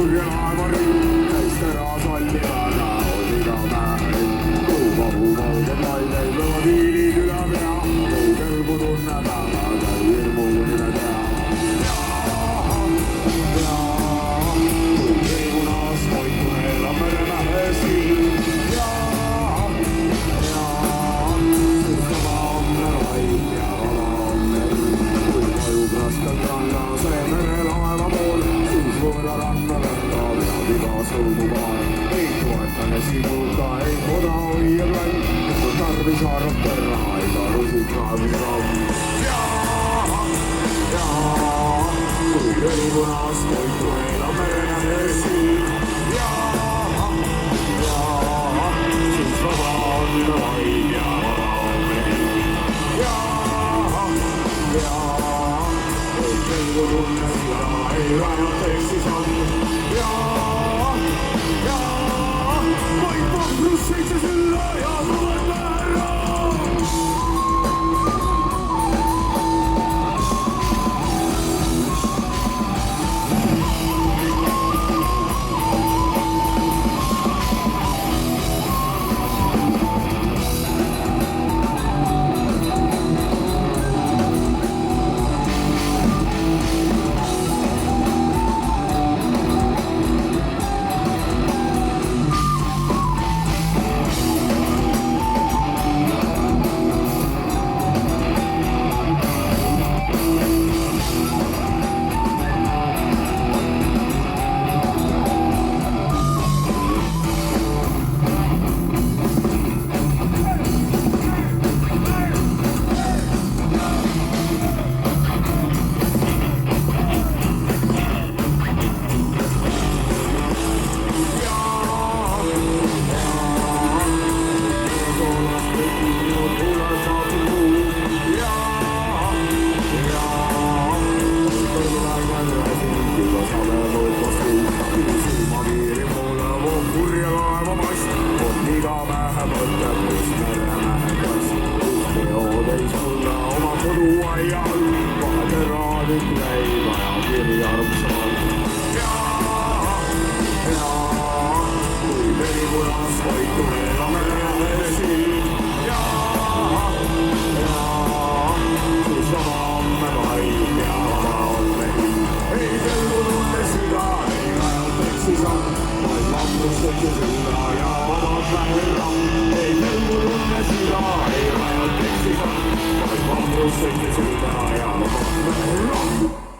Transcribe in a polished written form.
purje laeva ring, käis teras valli väga, oli ka mäe. Kuumahuvalged naised löövad hiilid üle pea, kõrgu tunneb ära, käi hirmu nime tea. Kui triibunas hoidu elab meremäe siin. Suhtama homme vaid ja vaba homme. Kui vajub raskelt ranna see merelaeva pool, siis võõra ranna lendab ja viga sõlmubaar. Ei toetane sinuga, ei koda hoia klaim, mis on tarvis arvab terra, ega rusika mis raam. Kui õlipunas hoidu elab meremäe siin. Siis vaba homme vaid ja vaba homme. Kõigu tunnes ja ei väärteks siis on. Vaid vaprus seitse sülla ja tuleb ära. Ei